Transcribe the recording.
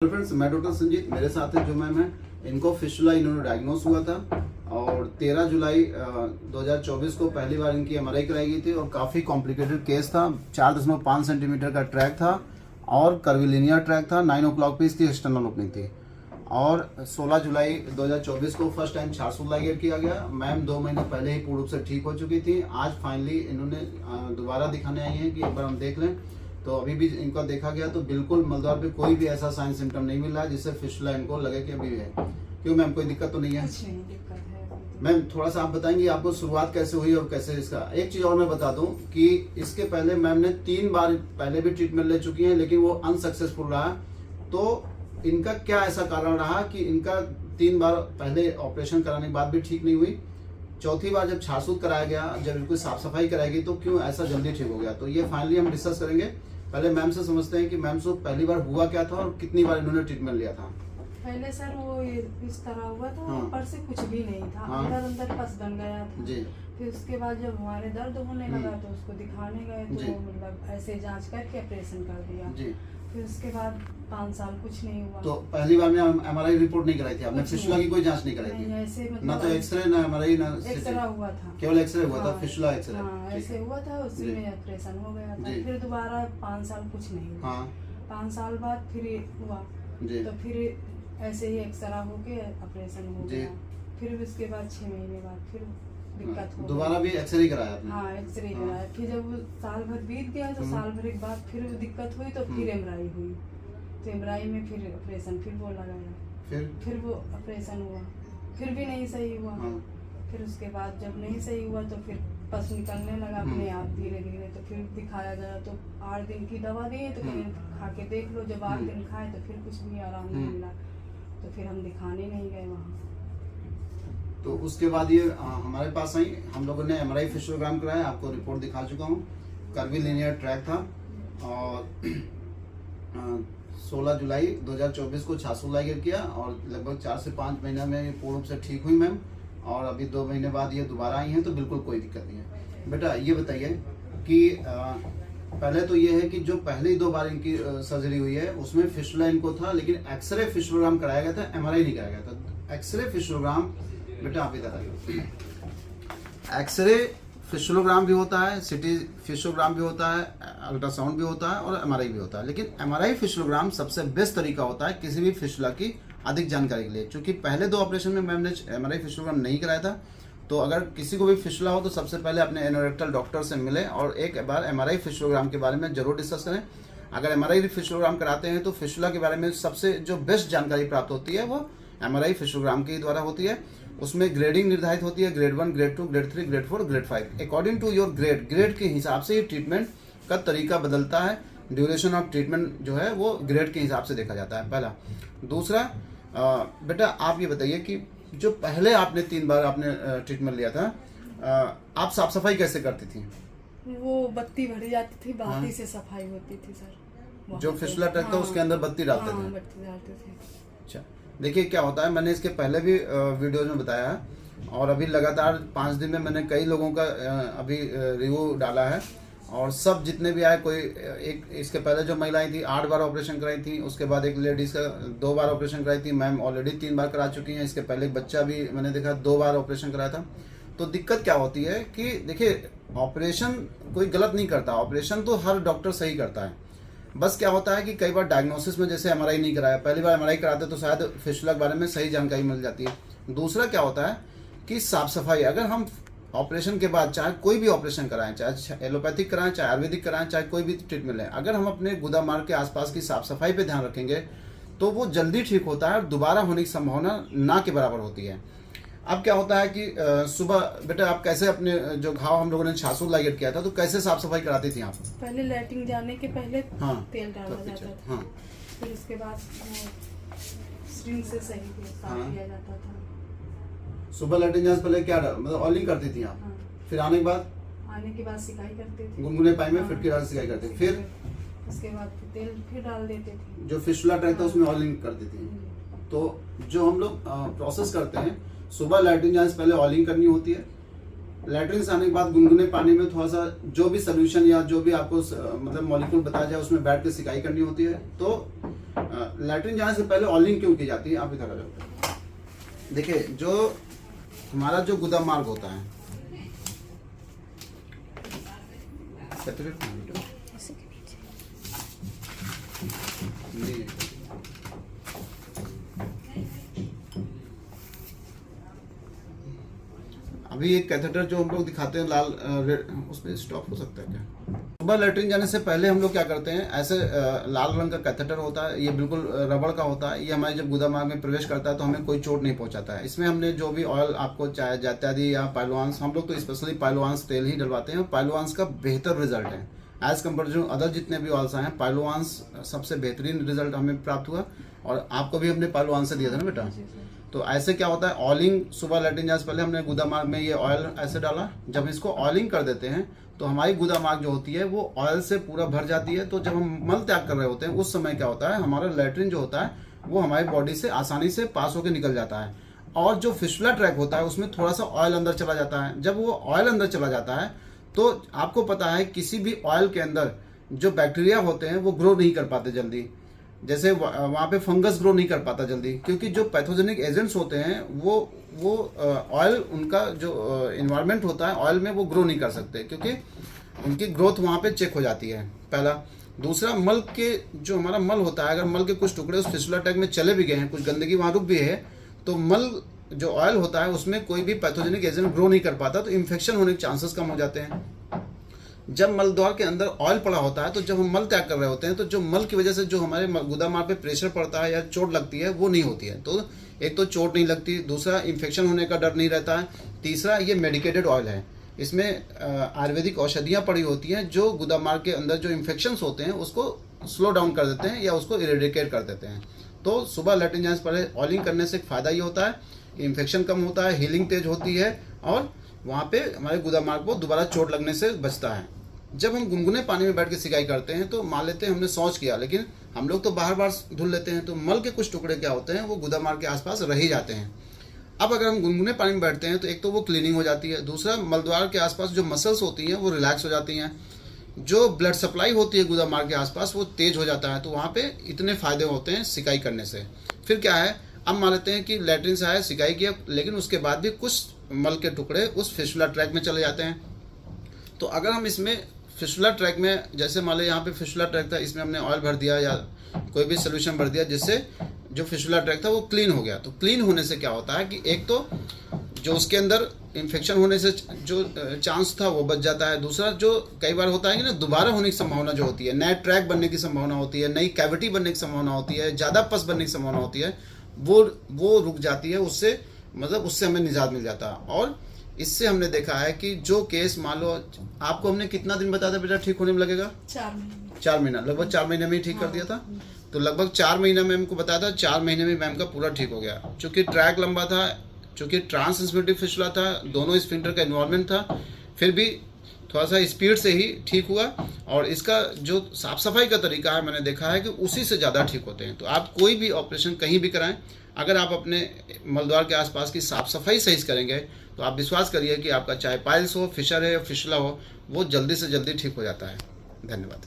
Friends, मैं doctor Sanjeet, मेरे साथ है जो मैम है, इनको फिस्टुला इन्होंने डायग्नोस हुआ था और 13 जुलाई 2024 को पहली बार इनकी एमआरआई कराई गई थी और काफ़ी कॉम्प्लिकेटेड केस था। 4.5 सेंटीमीटर का ट्रैक था और कर्विलिनियर ट्रैक था। 9 o'clock पे इसकी एक्सटर्नल ओपनिंग थी और 16 जुलाई 2024 को फर्स्ट टाइम छासूत लाइगेट किया गया। मैम 2 महीने पहले ही पूर्ण रूप से ठीक हो चुकी थी। आज फाइनली इन्होंने दोबारा दिखाने आई हैं कि एक बार हम देख लें, तो अभी भी इनका देखा गया तो बिल्कुल मलद्वार पे कोई भी ऐसा साइन सिम्टम नहीं मिल रहा है जिससे फिस्टुला इनको लगे कि अभी है। क्यों मैम, कोई दिक्कत तो नहीं है? कुछ नहीं दिक्कत है। मैम थोड़ा सा आप बताएंगे आपको शुरुआत कैसे हुई और कैसे इसका। एक चीज और मैं बता दूं कि इसके पहले मैम ने 3 बार पहले भी ट्रीटमेंट ले चुकी हैं लेकिन वो अनसक्सेसफुल रहा। तो इनका क्या ऐसा कारण रहा कि इनका 3 बार पहले ऑपरेशन कराने के बाद भी ठीक नहीं हुई, चौथी बार जब छासूत कराया गया, जब इनको साफ सफाई कराई गई, तो क्यों ऐसा जल्दी ठीक हो गया? तो ये फाइनली हम डिस्कस करेंगे। पहले मैम से समझते हैं कि मैम से पहली बार हुआ क्या था और कितनी बार इन्होंने ट्रीटमेंट लिया था। पहले सर वो इस तरह हुआ था, हाँ। ऊपर से कुछ भी नहीं था, हाँ। अंदर अंदर पस बन गया था जी। फिर उसके बाद जब हमारे दर्द होने लगा तो उसको दिखाने गए जी। तो मतलब ऐसे जांच करके ऑपरेशन कर दिया। जी। फिर उसके बाद 5 साल कुछ नहीं हुआ। तो पहली बार में एमआरआई रिपोर्ट नहीं कराई थी आपने? कुछ फिस्टुला नहीं। की कोई जांच नहीं कराई नहीं, थी? ऐसे मतलब ना तो एक्सरे, ना एमआरआई, ना एक्सरा हुआ था, केवल एक्सरे हुआ था, हाँ। Fistula x-ray. हाँ, ठीक ऐसे है। हुआ था, उसी जी। में ऑपरेशन हो गया था। जी। फिर दोबारा 5 साल कुछ नहीं हुआ। हाँ 5 साल बाद फिर ये हुआ जी। तो फिर ऐसे ही एक्सरा होके ऑपरेशन हो जी। गया। फिर उसके बाद 6 महीने बाद फिर दिक्कत हो दोबारा भी एक्सरे ही कराया आपने? हाँ, एक्सरे हाँ। कराया। फिर जब वो साल भर बीत गया तो साल भर के बाद फिर दिक्कत हुई तो फिर एमआरआई हुई, तो एमआरआई में फिर ऑपरेशन फिर वो लगाया, फिर वो ऑपरेशन हुआ, फिर भी नहीं सही हुआ। हाँ। फिर उसके बाद जब नहीं सही हुआ तो फिर पस निकलने लगा अपने आप धीरे धीरे, तो फिर दिखाया गया तो 8 दिन की दवा दी तो कहीं खा के देख लो। जब 8 दिन खाए तो फिर कुछ भी आराम नहीं मिला, तो फिर हम दिखाने नहीं गए वहाँ। तो उसके बाद ये हमारे पास आई, हम लोगों ने एमआरआई फिस्टोग्राम कराया, आपको रिपोर्ट दिखा चुका हूँ। कर्विलिनियर ट्रैक था और 16 जुलाई 2024 को छासूत लाइगेट किया और लगभग 4 से 5 महीना में ये पूर्ण रूप से ठीक हुई मैम। और अभी 2 महीने बाद ये दोबारा आई हैं तो बिल्कुल कोई दिक्कत नहीं है। बेटा ये बताइए कि पहले तो ये है कि जो पहले ही 2 बार इनकी सर्जरी हुई है उसमें फिस्टुला इनको था, लेकिन एक्सरे फिस्टोग्राम कराया गया था, एमआरआई नहीं कराया गया था। एक्सरे फिस्टोग्राम बेटा आप इधर आइए। एक्सरे फिस्टोग्राम भी होता है, सिटी फिस्टोग्राम भी होता है, अल्ट्रासाउंड भी होता है और एमआरआई भी होता है, लेकिन एमआरआई फिस्टोग्राम सबसे बेस्ट तरीका होता है किसी भी फिस्टुला की अधिक जानकारी के लिए। क्योंकि पहले 2 ऑपरेशन में मैम ने एमआरआई फिस्टोग्राम नहीं कराया था, तो अगर किसी को भी फिस्टुला हो तो सबसे पहले अपने एनोरेक्टल डॉक्टर से मिले और एक बार एमआरआई फिस्टोग्राम के बारे में जरूर डिस्कस करें। अगर एमआरआई फिस्टोग्राम कराते हैं तो फिस्टुला के बारे में सबसे जो बेस्ट जानकारी प्राप्त होती है वो एमआरआई फिस्टोग्राम के द्वारा होती है। उसमें ग्रेडिंग निर्धारित होती है, grade 1, grade 2, grade 3, grade 4, grade 5। According to your grade के हिसाब से ये ट्रीटमेंट का तरीका बदलता है। ड्यूरेशन ऑफ ट्रीटमेंट जो है वो ग्रेड के हिसाब से देखा जाता है, पहला। दूसरा बेटा आप ये बताइए कि जो पहले आपने 3 बार आपने ट्रीटमेंट लिया था, आप साफ सफाई कैसे करती थी? वो बत्ती भरी जाती थी, बाती से सफाई होती थी सर। जो फिस्टुला ट्रैक था उसके अंदर बत्ती डालते थे? बत्ती डालते थे। अच्छा, देखिए क्या होता है, मैंने इसके पहले भी वीडियोज में बताया है और अभी लगातार 5 दिन में मैंने कई लोगों का अभी रिव्यू डाला है और सब जितने भी आए, कोई एक इसके पहले जो महिलाएं थी 8 बार ऑपरेशन कराई थी, उसके बाद एक लेडीज का 2 बार ऑपरेशन कराई थी, मैम ऑलरेडी 3 बार करा चुकी हैं। इसके पहले एक बच्चा भी मैंने देखा 2 बार ऑपरेशन कराया था। तो दिक्कत क्या होती है कि देखिए ऑपरेशन कोई गलत नहीं करता, ऑपरेशन तो हर डॉक्टर सही करता है। बस क्या होता है कि कई बार डायग्नोसिस में जैसे एमआरआई नहीं कराया, पहली बार एमआरआई कराते तो शायद फिस्टुला के बारे में सही जानकारी मिल जाती है। दूसरा क्या होता है कि साफ सफाई, अगर हम ऑपरेशन के बाद चाहे कोई भी ऑपरेशन कराएं, चाहे एलोपैथिक कराएं, चाहे आयुर्वेदिक कराएं, चाहे कोई भी ट्रीटमेंट लें, अगर हम अपने गुदा मार्ग के आसपास की साफ सफाई पे ध्यान रखेंगे तो वो जल्दी ठीक होता है और दोबारा होने की संभावना ना के बराबर होती है। अब क्या होता है कि सुबह बेटा आप कैसे अपने जो घाव हम लोगों ने छासूत लाइगेट किया था तो कैसे साफ सफाई कराती थी आप? पहले लैट्रिन जाने के पहले तेल डाला जाता था। हाँ। फिर उसके बाद स्ट्रिंग से सही साफ किया जाता था। सुबह लैट्रिन जाने से पहले क्या मतलब ऑयलिंग करती थी आप? फिर आने के बाद सिकाई करते थे, गुनगुने पानी में फिटकी डाल सिकाई करते थे। फिर उसके बाद तेल फिर डाल देते थे। जो फिस्टुला ट्रैक था उसमें ऑयलिंग करती थी। तो जो हम लोग प्रोसेस करते हैं, सुबह लैट्रिन जाने से पहले ऑयलिंग करनी होती है। लैट्रिन से आने के बाद गुनगुने पानी में थोड़ा सा जो भी सोल्यूशन या जो भी आपको मतलब मॉलिक्यूल बताया जाए उसमें बैठ के सिकाई करनी होती है। तो लैट्रिन जाने से पहले ऑयलिंग क्यों की जाती है, आप इधर आ जाओ। देखिए, जो हमारा जो गुदा मार्ग होता है, अभी एक कैथेटर जो हम लोग दिखाते हैं लाल उसमें स्टॉप हो सकता है क्या? सुबह लैट्रिन जाने से पहले हम लोग क्या करते हैं, ऐसे लाल रंग का कैथेटर होता है, ये बिल्कुल रबड़ का होता है। ये हमारे जब गुदा मार्ग में प्रवेश करता है तो हमें कोई चोट नहीं पहुंचाता है। इसमें हमने जो भी ऑयल आपको चाहे इत्यादि या पाइलोवांस, हम लोग तो स्पेशली पाइलोवांस तेल ही डलवाते हैं। पाइलोवांस का बेहतर रिजल्ट है एज कम्पेयर जो अदर जितने भी ऑयल्स हैं। पाइलोवांस सबसे बेहतरीन रिजल्ट हमें प्राप्त हुआ, और आपको भी हमने पाइलोवांस से दिया था ना बेटा। तो ऐसे क्या होता है, ऑयलिंग सुबह लैट्रिन जाने से पहले हमने गुदा मार्ग में ये ऑयल ऐसे डाला। जब इसको ऑयलिंग कर देते हैं तो हमारी गुदा मार्ग जो होती है वो ऑयल से पूरा भर जाती है। तो जब हम मल त्याग कर रहे होते हैं उस समय क्या होता है, हमारा लैट्रिन जो होता है वो हमारी बॉडी से आसानी से पास होकर निकल जाता है। और जो फिस्टुला ट्रैक होता है उसमें थोड़ा सा ऑयल अंदर चला जाता है। जब वो ऑयल अंदर चला जाता है तो आपको पता है किसी भी ऑयल के अंदर जो बैक्टीरिया होते हैं वो ग्रो नहीं कर पाते जल्दी। जैसे वहाँ पे फंगस ग्रो नहीं कर पाता जल्दी, क्योंकि जो पैथोजेनिक एजेंट्स होते हैं वो ऑयल, उनका जो इन्वायरमेंट होता है ऑयल में, वो ग्रो नहीं कर सकते क्योंकि उनकी ग्रोथ वहाँ पे चेक हो जाती है, पहला। दूसरा, मल के जो हमारा मल होता है, अगर मल के कुछ टुकड़े उस फिस्टुला ट्रैक में चले भी गए हैं, कुछ गंदगी वहाँ रुक भी है, तो मल जो ऑयल होता है उसमें कोई भी पैथोजेनिक एजेंट ग्रो नहीं कर पाता, तो इन्फेक्शन होने के चांसेस कम हो जाते हैं। जब मल द्वार के अंदर ऑयल पड़ा होता है तो जब हम मल त्याग कर रहे होते हैं तो जो मल की वजह से जो हमारे गुदा मार्ग पे प्रेशर पड़ता है या चोट लगती है वो नहीं होती है। तो एक तो चोट नहीं लगती, दूसरा इन्फेक्शन होने का डर नहीं रहता है, तीसरा ये मेडिकेटेड ऑयल है। इसमें आयुर्वेदिक औषधियाँ पड़ी होती हैं जो गुदा मार्ग के अंदर जो इन्फेक्शंस होते हैं उसको स्लो डाउन कर देते हैं या उसको इरेडिकेट कर देते हैं। तो सुबह लैट्रिन जाने से पहले ऑयलिंग करने से फ़ायदा ये होता है, इन्फेक्शन कम होता है, हीलिंग तेज होती है, और वहाँ पे हमारे गुदा मार्ग को दोबारा चोट लगने से बचता है। जब हम गुनगुने पानी में बैठ के सिकाई करते हैं तो मान लेते हैं हमने शौच किया, लेकिन हम लोग तो बार बार धुल लेते हैं, तो मल के कुछ टुकड़े क्या होते हैं वो गुदा मार्ग के आसपास रह ही जाते हैं। अब अगर हम गुनगुने पानी में बैठते हैं तो एक तो वो क्लीनिंग हो जाती है, दूसरा मलद्वार के आसपास जो मसल्स होती हैं वो रिलैक्स हो जाती हैं, जो ब्लड सप्लाई होती है गुदा मार्ग के आसपास वो तेज हो जाता है। तो वहाँ पे इतने फायदे होते हैं सिकाई करने से। फिर क्या है, अब मान लेते हैं कि लैट्रिन से आया, सिकाई किया, लेकिन उसके बाद भी कुछ मल के टुकड़े उस फिस्टुला ट्रैक में चले जाते हैं। तो अगर हम इसमें फिस्टुला ट्रैक में, जैसे मान लो यहाँ पे फिस्टुला ट्रैक था, इसमें हमने ऑयल भर दिया या कोई भी सोल्यूशन भर दिया जिससे जो फिस्टुला ट्रैक था वो क्लीन हो गया। तो क्लीन होने से क्या होता है कि एक तो जो उसके अंदर इन्फेक्शन होने से जो चांस था वो बच जाता है, दूसरा जो कई बार होता है कि ना दोबारा होने की संभावना जो होती है, नया ट्रैक बनने की संभावना होती है, नई कैविटी बनने की संभावना होती है, ज़्यादा पस बनने की संभावना होती है, वो रुक जाती है। उससे मतलब उससे हमें निजात मिल जाता है। और इससे हमने देखा है कि जो केस, मान लो आपको हमने कितना दिन बताया था बेटा ठीक होने में लगेगा? 4 महीना, लगभग 4 महीने में ही ठीक कर दिया था। तो लगभग 4 महीने में हमको बताया था, 4 महीने में मैम का पूरा ठीक हो गया। चूँकि ट्रैक लंबा था, चूँकि ट्रांसइन्फिनिटिव फिस्टुला था, दोनों स्फिंक्टर का इन्वॉल्वमेंट था, फिर भी थोड़ा सा स्पीड से ही ठीक हुआ। और इसका जो साफ़ सफाई का तरीका है मैंने देखा है कि उसी से ज़्यादा ठीक होते हैं। तो आप कोई भी ऑपरेशन कहीं भी कराएं, अगर आप अपने मलद्वार के आसपास की साफ़ सफाई सही से करेंगे तो आप विश्वास करिए कि आपका चाहे पाइल्स हो, फिशर है या फिस्टुला हो, वो जल्दी से जल्दी ठीक हो जाता है। धन्यवाद।